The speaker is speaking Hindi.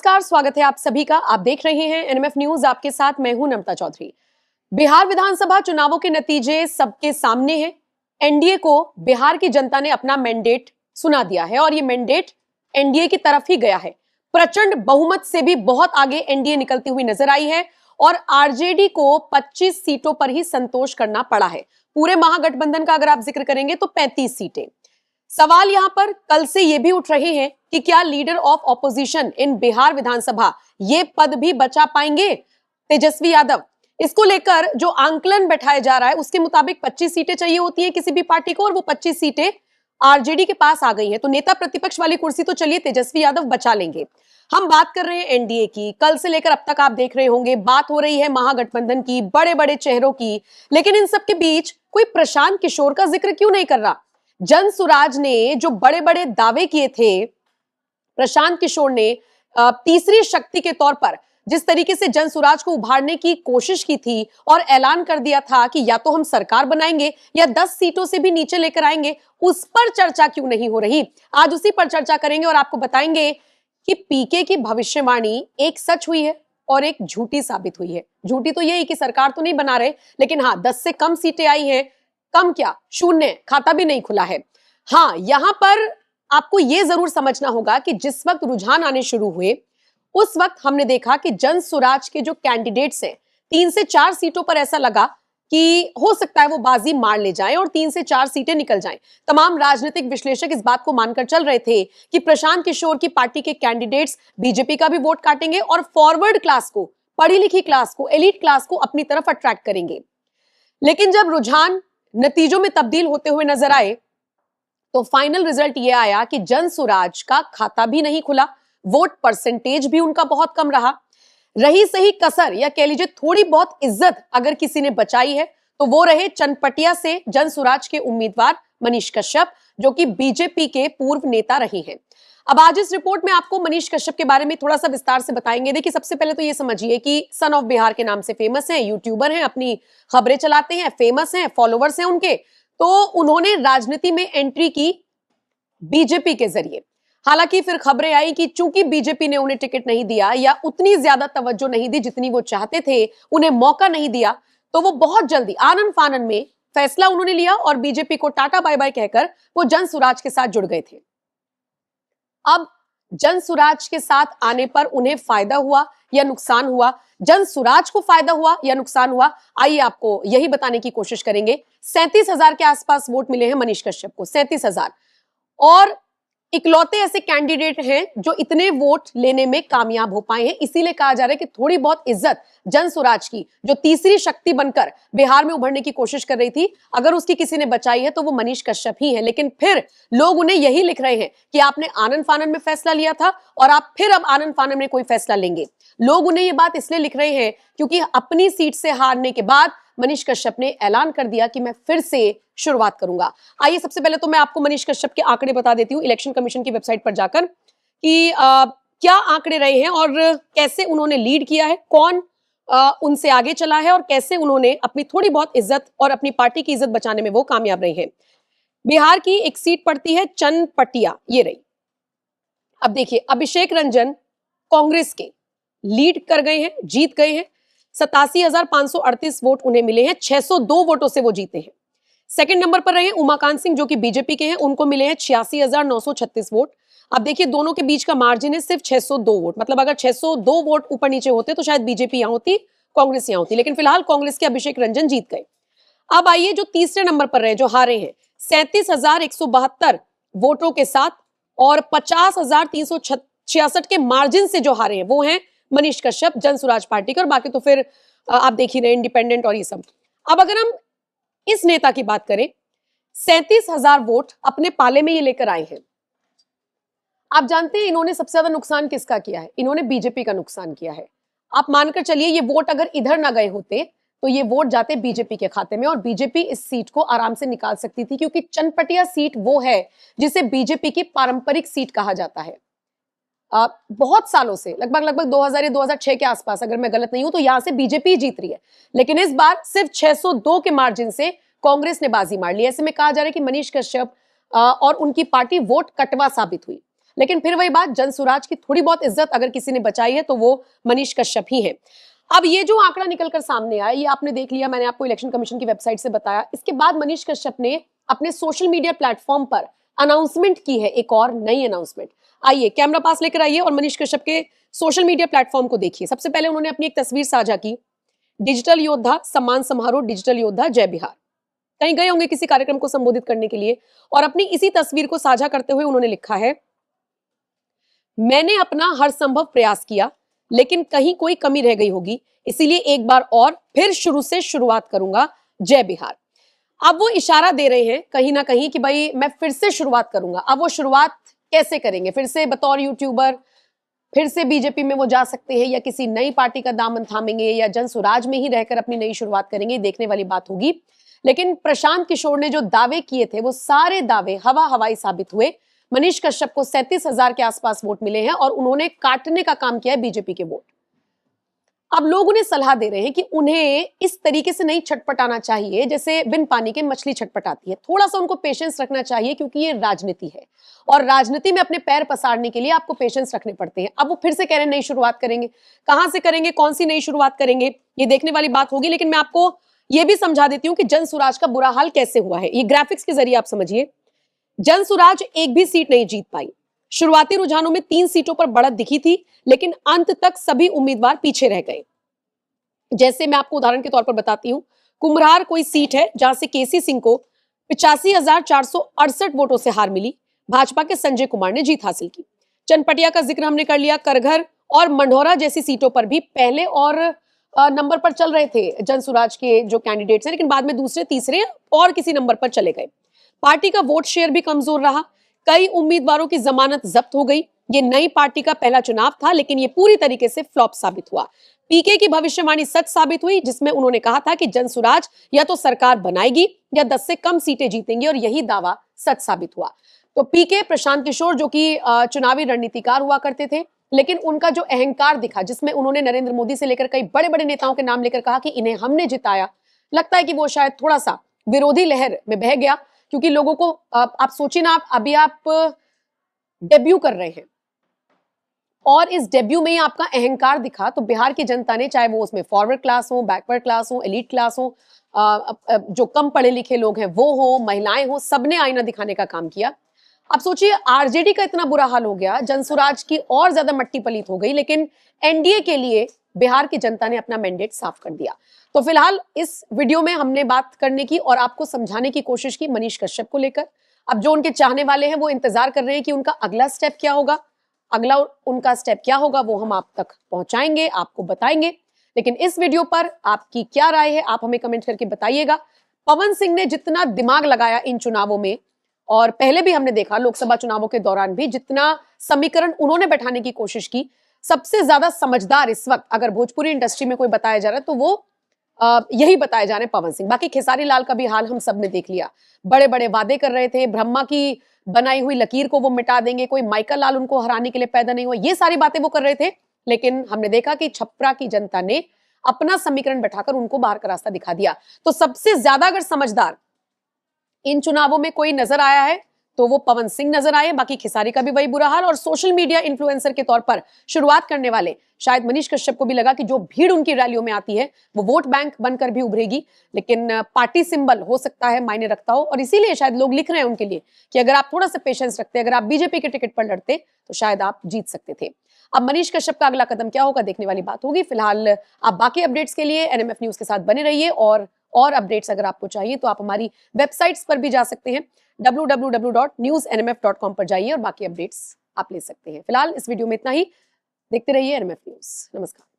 नमस्कार, स्वागत है आप सभी का। आप देख रहे हैं एनएमएफ न्यूज। आपके साथ मैं हूं नम्रता चौधरी। बिहार विधानसभा चुनावों के नतीजे सबके सामने हैं। एनडीए को बिहार की जनता ने अपना मैंडेट सुना दिया है और ये मैंडेट एनडीए की तरफ ही गया है। प्रचंड बहुमत से भी बहुत आगे एनडीए निकलती हुई नजर आई है और आरजेडी को 25 सीटों पर ही संतोष करना पड़ा है। पूरे महागठबंधन का अगर आप जिक्र करेंगे तो 35 सीटें। सवाल यहां पर कल से ये भी उठ रहे हैं कि क्या leader of opposition in Bihar Vidhan Sabha ये पद भी बचा पाएंगे तेजस्वी यादव। इसको लेकर जो आंकलन बैठाया जा रहा है उसके मुताबिक 25 सीटें चाहिए होती है किसी भी पार्टी को और वो 25 सीटें आरजेडी के पास आ गई हैं। तो नेता प्रतिपक्ष वाली कुर्सी तो चलिए तेजस्वी यादव बचा लेंगे। हम बात कर रहे हैं एनडीए की। कल से लेकर अब तक आप देख रहे होंगे बात हो रही है महागठबंधन की, बड़े बड़े चेहरों की, लेकिन इन सबके बीच कोई प्रशांत किशोर का जिक्र क्यों नहीं कर रहा। जनसुराज ने जो बड़े बड़े दावे किए थे, प्रशांत किशोर ने तीसरी शक्ति के तौर पर जिस तरीके से जनसुराज को उभारने की कोशिश की थी और ऐलान कर दिया था कि या तो हम सरकार बनाएंगे या 10 सीटों से भी नीचे लेकर आएंगे, उस पर चर्चा क्यों नहीं हो रही। आज उसी पर चर्चा करेंगे और आपको बताएंगे कि पीके की भविष्यवाणी एक सच हुई है और एक झूठी साबित हुई है। झूठी तो यही कि सरकार तो नहीं बना रहे, लेकिन हाँ 10 से कम सीटें आई हैं। कम क्या, शून्य, खाता भी नहीं खुला है। हाँ, यहां पर आपको यह जरूर समझना होगा कि जिस वक्त रुझान आने शुरू हुए उस वक्त हमने देखा कि जनसुराज के जो कैंडिडेट्स हैं 3 से 4 सीटों पर ऐसा लगा कि हो सकता है वो बाजी मार ले जाएं और 3 से 4 सीटें निकल जाएं। तमाम राजनीतिक विश्लेषक इस बात को मानकर चल रहे थे कि प्रशांत किशोर की पार्टी के कैंडिडेट्स बीजेपी का भी वोट काटेंगे और फॉरवर्ड क्लास को, पढ़ी लिखी क्लास को, एलीट क्लास को अपनी तरफ अट्रैक्ट करेंगे। लेकिन जब रुझान नतीजों में तब्दील होते हुए नजर आए तो फाइनल रिजल्ट यह आया कि जनसुराज का खाता भी नहीं खुला, वोट परसेंटेज भी उनका बहुत कम रहा। रही सही कसर या कह लीजिए थोड़ी बहुत इज्जत अगर किसी ने बचाई है तो वो रहे चनपटिया से जनसुराज के उम्मीदवार मनीष कश्यप, जो कि बीजेपी के पूर्व नेता रहे हैं। अब आज इस रिपोर्ट में आपको मनीष कश्यप के बारे में थोड़ा सा विस्तार से बताएंगे। देखिए, सबसे पहले तो ये समझिए कि सन ऑफ बिहार के नाम से फेमस हैं, यूट्यूबर हैं, अपनी खबरें चलाते हैं, फेमस हैं, फॉलोवर्स हैं उनके। तो उन्होंने राजनीति में एंट्री की बीजेपी के जरिए। हालांकि फिर खबरें आई कि चूंकि बीजेपी ने उन्हें टिकट नहीं दिया या उतनी ज्यादा तवज्जो नहीं दी जितनी वो चाहते थे, उन्हें मौका नहीं दिया, तो वो बहुत जल्दी आनन फानन में फैसला उन्होंने लिया और बीजेपी को टाटा बाय बाय कहकर वो जनसुराज के साथ जुड़ गए थे। अब जनसुराज के साथ आने पर उन्हें फायदा हुआ या नुकसान हुआ, जनसुराज को फायदा हुआ या नुकसान हुआ, आइए आपको यही बताने की कोशिश करेंगे। 37,000 के आसपास वोट मिले हैं मनीष कश्यप को, 37,000, और इकलौते ऐसे कैंडिडेट हैं जो इतने वोट लेने में कामयाब हो पाए हैं। इसीलिए कहा जा रहा है कि थोड़ी बहुत इज्जत जनसुराज की, जो तीसरी शक्ति बनकर बिहार में उभरने की कोशिश कर रही थी, अगर उसकी किसी ने बचाई है तो वो मनीष कश्यप ही है। लेकिन फिर लोग उन्हें यही लिख रहे हैं कि आपने आनन फानन में फैसला लिया था और आप फिर अब आनन फानन में कोई फैसला लेंगे। लोग उन्हें ये बात इसलिए लिख रहे हैं क्योंकि अपनी सीट से हारने के बाद मनीष कश्यप ने ऐलान कर दिया कि मैं फिर से शुरुआत करूंगा। आइए सबसे पहले तो मैं आपको मनीष कश्यप के आंकड़े बता देती हूँ इलेक्शन कमीशन की वेबसाइट पर जाकर कि क्या आंकड़े रहे हैं और कैसे उन्होंने लीड किया है, कौन उनसे आगे चला है और कैसे उन्होंने अपनी थोड़ी बहुत इज्जत और अपनी पार्टी की इज्जत बचाने में वो कामयाब रहे हैं। बिहार की एक सीट पड़ती है चनपटिया, ये रही। अब देखिए, अभिषेक रंजन कांग्रेस के लीड कर गए हैं, जीत गए हैं। 87,538 वोट उन्हें मिले हैं, 602 वोटों से वो जीते हैं। सेकंड नंबर पर रहे उमाकांत सिंह जो कि बीजेपी के हैं, उनको मिले हैं 86,936 वोट। अब देखिए, दोनों के बीच का मार्जिन है सिर्फ 602 वोट, मतलब अगर 602 वोट ऊपर नीचे होते तो शायद बीजेपी यहां होती, कांग्रेस यहां होती, लेकिन फिलहाल कांग्रेस के अभिषेक रंजन जीत गए। अब आइए जो तीसरे नंबर पर रहे, जो हारे हैं 37,172 वोटों के साथ और 50,366 के मार्जिन से जो हारे हैं वो हैं मनीष कश्यप, जनसुराज पार्टी के, और बाकी तो फिर आप देख ही रहे इंडिपेंडेंट और ये सब। अब अगर हम इस नेता की बात करें, 37,000 वोट अपने पाले में ये लेकर आए हैं। आप जानते हैं इन्होंने सबसे ज्यादा नुकसान किसका किया है? इन्होंने बीजेपी का नुकसान किया है। आप मानकर चलिए ये वोट अगर इधर ना गए होते तो ये वोट जाते बीजेपी के खाते में और बीजेपी इस सीट को आराम से निकाल सकती थी, क्योंकि चनपटिया सीट वो है जिसे बीजेपी की पारंपरिक सीट कहा जाता है। बहुत सालों से, लगभग 2000 या 2006 के आसपास, अगर मैं गलत नहीं हूं, तो यहां से बीजेपी जीत रही है। लेकिन इस बार सिर्फ 602 के मार्जिन से कांग्रेस ने बाजी मार ली। ऐसे में कहा जा रहा है कि मनीष कश्यप और उनकी पार्टी वोट कटवा साबित हुई। लेकिन फिर वही बात, जनसुराज की थोड़ी बहुत इज्जत अगर किसी ने बचाई है तो वो मनीष कश्यप ही है। अब ये जो आंकड़ा निकलकर सामने आया, ये आपने देख लिया, मैंने आपको इलेक्शन कमीशन की वेबसाइट से बताया। इसके बाद मनीष कश्यप ने अपने सोशल मीडिया प्लेटफॉर्म पर अनाउंसमेंट की है, एक और नई अनाउंसमेंट। आइए कैमरा पास लेकर आइए और मनीष कश्यप के सोशल मीडिया प्लेटफॉर्म को देखिए। सबसे पहले उन्होंने अपनी एक तस्वीर साझा की, डिजिटल योद्धा सम्मान समारोह डिजिटल योद्धा जय बिहार। कहीं गए होंगे किसी कार्यक्रम को संबोधित करने के लिए, और अपनी इसी तस्वीर को साझा करते हुए उन्होंने लिखा है, मैंने अपना हर संभव प्रयास किया लेकिन कहीं कोई कमी रह गई होगी, इसीलिए एक बार और फिर शुरू से शुरुआत करूंगा, जय बिहार। अब वो इशारा दे रहे हैं कहीं ना कहीं कि भाई मैं फिर से शुरुआत करूंगा। अब वो शुरुआत कैसे करेंगे, फिर से बतौर यूट्यूबर, फिर से बीजेपी में वो जा सकते हैं या किसी नई पार्टी का दामन थामेंगे या जनसुराज में ही रहकर अपनी नई शुरुआत करेंगे, देखने वाली बात होगी। लेकिन प्रशांत किशोर ने जो दावे किए थे वो सारे दावे हवा हवाई साबित हुए। मनीष कश्यप को 37,000 के आसपास वोट मिले हैं और उन्होंने काटने का काम किया है बीजेपी के वोट। अब लोग उन्हें सलाह दे रहे हैं कि उन्हें इस तरीके से नहीं छटपटाना चाहिए जैसे बिन पानी के मछली छटपटाती है। थोड़ा सा उनको पेशेंस रखना चाहिए क्योंकि ये राजनीति है और राजनीति में अपने पैर पसारने के लिए आपको पेशेंस रखने पड़ते हैं। अब वो फिर से कह रहे हैं नई शुरुआत करेंगे, कहां से करेंगे, कौन सी नई शुरुआत करेंगे, ये देखने वाली बात होगी। लेकिन मैं आपको ये भी समझा देती हूं कि जनसुराज का बुरा हाल कैसे हुआ है। ये ग्राफिक्स के जरिए आप समझिए। जनसुराज एक भी सीट नहीं जीत पाई। शुरुआती रुझानों में 3 सीटों पर बढ़त दिखी थी लेकिन अंत तक सभी उम्मीदवार पीछे रह गए। जैसे मैं आपको उदाहरण के तौर पर बताती हूं, कुम्हरार कोई सीट है जहां से केसी सिंह को 85,468 वोटों से हार मिली। भाजपा के संजय कुमार ने जीत हासिल की। चनपटिया का जिक्र हमने कर लिया। करघर और मंढोरा जैसी सीटों पर भी पहले और नंबर पर चल रहे थे जनसुराज के जो कैंडिडेट्स हैं, लेकिन बाद में दूसरे तीसरे और किसी नंबर पर चले गए। पार्टी का वोट शेयर भी कमजोर रहा। कई उम्मीदवारों की जमानत जब्त हो गई। ये नई पार्टी का पहला चुनाव था लेकिन ये पूरी तरीके से फ्लॉप साबित हुआ। पीके की भविष्यवाणी सच साबित हुई जिसमें उन्होंने कहा था कि जनसुराज या तो सरकार बनाएगी या 10 से कम सीटें जीतेंगी, और यही दावा सच साबित हुआ। तो पीके प्रशांत किशोर जो कि चुनावी रणनीतिकार हुआ करते थे, लेकिन उनका जो अहंकार दिखा जिसमें उन्होंने नरेंद्र मोदी से लेकर कई बड़े बड़े नेताओं के नाम लेकर कहा कि इन्हें हमने जिताया, लगता है कि वो शायद थोड़ा सा विरोधी लहर में बह गया। क्योंकि लोगों को आप सोचिए ना, अभी आप डेब्यू कर रहे हैं और इस डेब्यू में ही आपका अहंकार दिखा, तो बिहार की जनता ने, चाहे वो उसमें फॉरवर्ड क्लास हो, बैकवर्ड क्लास हो, एलीट क्लास हो, जो कम पढ़े लिखे लोग हैं वो हो, महिलाएं हो, सबने आईना दिखाने का काम किया। अब सोचिए आरजेडी का इतना बुरा हाल हो गया, जनसुराज की और ज्यादा मट्टी पलीत हो गई, लेकिन एनडीए के लिए बिहार की जनता ने अपना मैंडेट साफ कर दिया। तो फिलहाल इस वीडियो में हमने बात करने की और आपको समझाने की कोशिश की मनीष कश्यप को लेकर। अब जो उनके चाहने वाले हैं वो इंतजार कर रहे हैं कि उनका अगला स्टेप क्या होगा, अगला उनका स्टेप क्या होगा, वो हम आप तक पहुंचाएंगे, आपको बताएंगे। लेकिन इस वीडियो पर आपकी क्या राय है, आप हमें कमेंट करके बताइएगा। पवन सिंह ने जितना दिमाग लगाया इन चुनावों में, और पहले भी हमने देखा लोकसभा चुनावों के दौरान भी जितना समीकरण उन्होंने बैठाने की कोशिश की, सबसे ज्यादा समझदार इस वक्त अगर भोजपुरी इंडस्ट्री में कोई बताया जा रहा है तो वो यही बताए जा रहे हैं पवन सिंह। बाकी खेसारी लाल का भी हाल हम सब ने देख लिया। बड़े बड़े वादे कर रहे थे, ब्रह्मा की बनाई हुई लकीर को वो मिटा देंगे, कोई माइकल लाल उनको हराने के लिए पैदा नहीं हुआ, ये सारी बातें वो कर रहे थे। लेकिन हमने देखा कि छपरा की जनता ने अपना समीकरण बैठाकर उनको बाहर का रास्ता दिखा दिया। तो सबसे ज्यादा अगर समझदार इन चुनावों में कोई नजर आया है तो वो पवन सिंह नजर आए। बाकी खिसारी का भी वही बुरा हाल, और सोशल मीडिया इन्फ्लुएंसर के तौर पर शुरुआत करने वाले शायद मनीष कश्यप को भी लगा कि जो भीड़ उनकी रैलियों में आती है वो वोट बैंक बनकर भी उभरेगी, लेकिन पार्टी सिंबल हो सकता है मायने रखता हो, और इसीलिए शायद लोग लिख रहे हैं उनके लिए कि अगर आप थोड़ा सा पेशेंस रखते, अगर आप बीजेपी के टिकट पर लड़ते तो शायद आप जीत सकते थे। अब मनीष कश्यप का अगला कदम क्या होगा, देखने वाली बात होगी। फिलहाल आप बाकी अपडेट्स के लिए एनएमएफ न्यूज के साथ बने रहिए, और अपडेट्स अगर आपको चाहिए तो आप हमारी वेबसाइट्स पर भी जा सकते हैं, www.newsnmf.com पर जाइए और बाकी अपडेट्स आप ले सकते हैं। फिलहाल इस वीडियो में इतना ही। देखते रहिए एनएमएफ न्यूज। नमस्कार।